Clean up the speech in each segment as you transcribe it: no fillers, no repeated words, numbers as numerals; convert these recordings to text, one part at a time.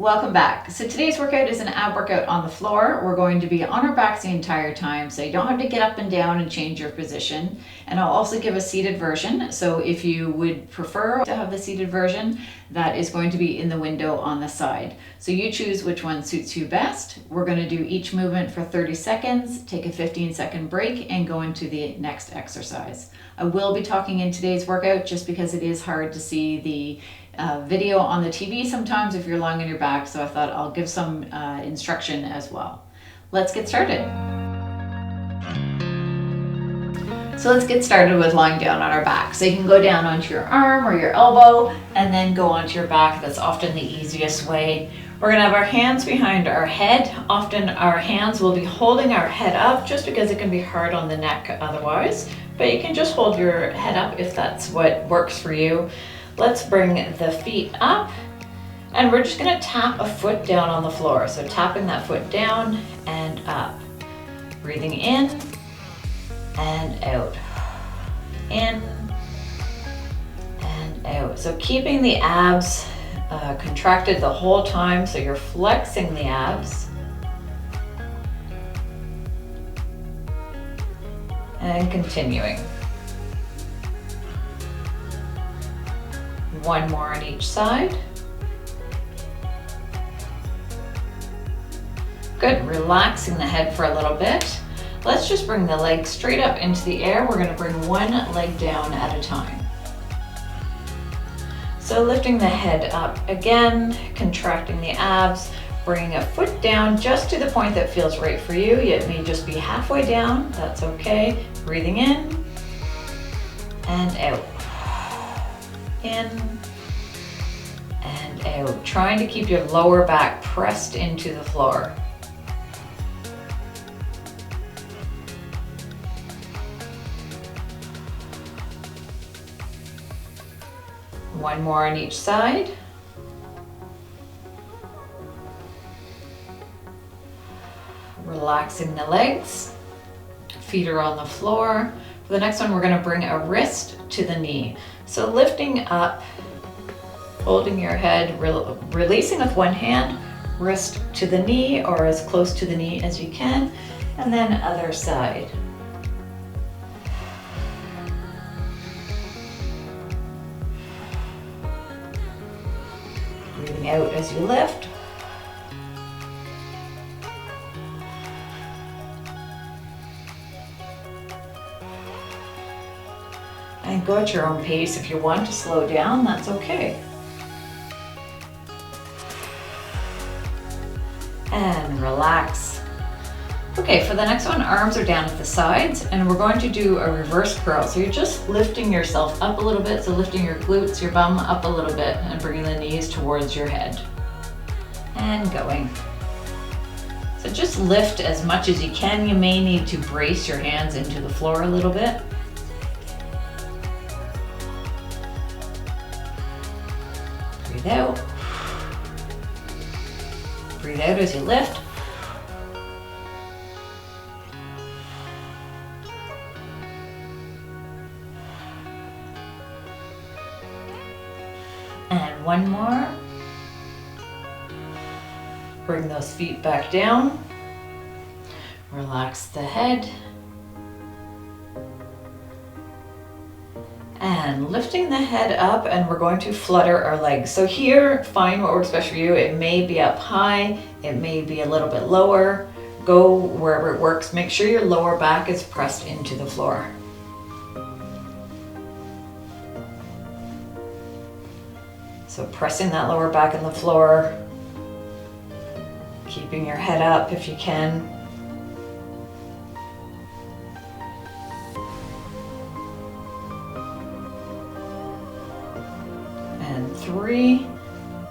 Welcome back. So today's workout is an ab workout on the floor. We're going to be on our backs the entire time, so you don't have to get up and down and change your position. And I'll also give a seated version. So if you would prefer to have the seated version, that is going to be in the window on the side. So you choose which one suits you best. We're going to do each movement for 30 seconds, take a 15-second break, and go into the next exercise. I will be talking in today's workout just because it is hard to see the video on the TV sometimes if you're lying on your back, so I thought I'll give some instruction as well. Let's get started. So let's get started with lying down on our back. So you can go down onto your arm or your elbow and then go onto your back. That's often the easiest way. We're going to have our hands behind our head. Often our hands will be holding our head up just because it can be hard on the neck otherwise, but you can just hold your head up if that's what works for you. Let's bring the feet up and we're just going to tap a foot down on the floor. So tapping that foot down and up. Breathing in and out. In and out. So keeping the abs contracted the whole time, so you're flexing the abs. And continuing. One more on each side. Good, relaxing the head for a little bit. Let's just bring the legs straight up into the air. We're going to bring one leg down at a time. So lifting the head up again, contracting the abs, bringing a foot down just to the point that feels right for you. It may just be halfway down, that's okay. Breathing in and out. In and out. Trying to keep your lower back pressed into the floor. One more on each side. Relaxing the legs. Feet are on the floor. For the next one, we're going to bring a wrist to the knee. So lifting up, holding your head, releasing with one hand, wrist to the knee or as close to the knee as you can, and then other side. Breathing out as you lift. And go at your own pace. If you want to slow down, that's okay. And relax. Okay, for the next one, arms are down at the sides, and we're going to do a reverse curl. So you're just lifting yourself up a little bit, so lifting your glutes, your bum up a little bit, and bringing the knees towards your head. And going. So just lift as much as you can. You may need to brace your hands into the floor a little bit. Breathe out. Breathe out as you lift. And one more. Bring those feet back down. Relax the head. And lifting the head up, and we're going to flutter our legs. So here, find what works best for you. It may be up high, it may be a little bit lower. Go wherever it works. Make sure your lower back is pressed into the floor. So pressing that lower back in the floor, keeping your head up if you can. And 3,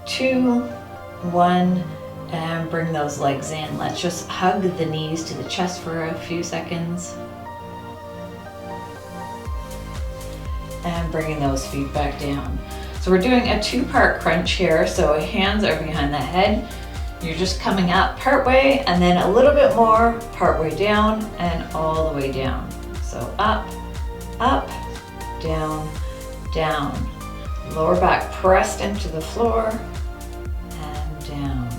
2, 1, and bring those legs in. Let's just hug the knees to the chest for a few seconds. And bringing those feet back down. So we're doing a 2-part crunch here. So hands are behind the head. You're just coming up part way and then a little bit more part way down and all the way down. So up, up, down, down. Lower back pressed into the floor and down.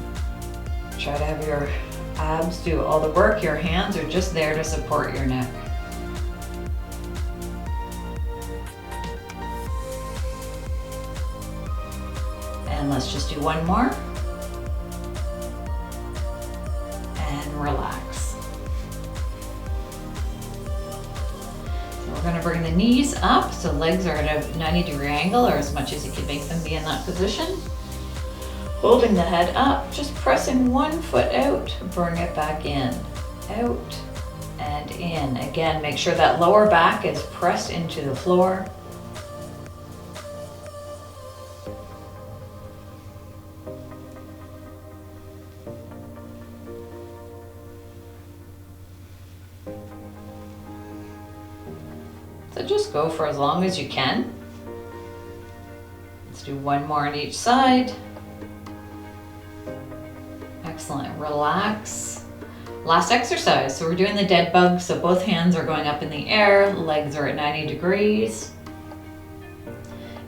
Try to have your abs do all the work. Your hands are just there to support your neck. And let's just do one more. And relax. So we're going to bring the knees up so legs are at a 90-degree angle, or as much as you can make them be in that position. Holding the head up, just pressing one foot out, bring it back in, out and in. Again, make sure that lower back is pressed into the floor. So just go for as long as you can. Let's do one more on each side. Excellent, relax. Last exercise, so we're doing the dead bug, so both hands are going up in the air, legs are at 90 degrees.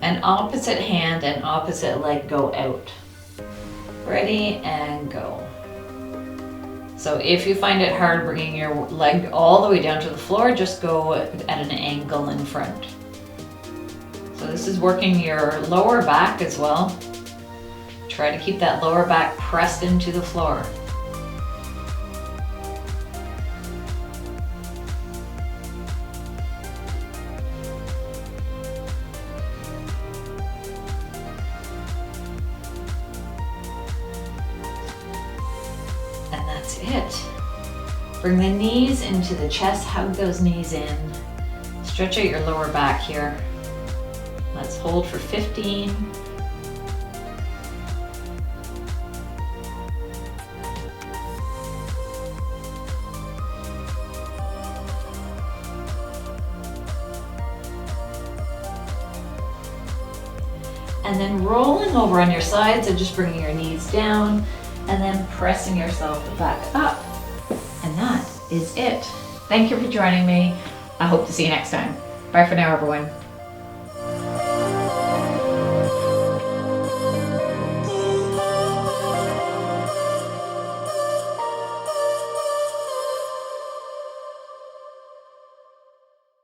And opposite hand and opposite leg go out. Ready and go. So if you find it hard bringing your leg all the way down to the floor, just go at an angle in front. So this is working your lower back as well. Try to keep that lower back pressed into the floor. And that's it. Bring the knees into the chest, hug those knees in. Stretch out your lower back here. Let's hold for 15. And then rolling over on your sides and just bringing your knees down and then pressing yourself back up. And that is it. Thank you for joining me. I hope to see you next time. Bye for now, everyone.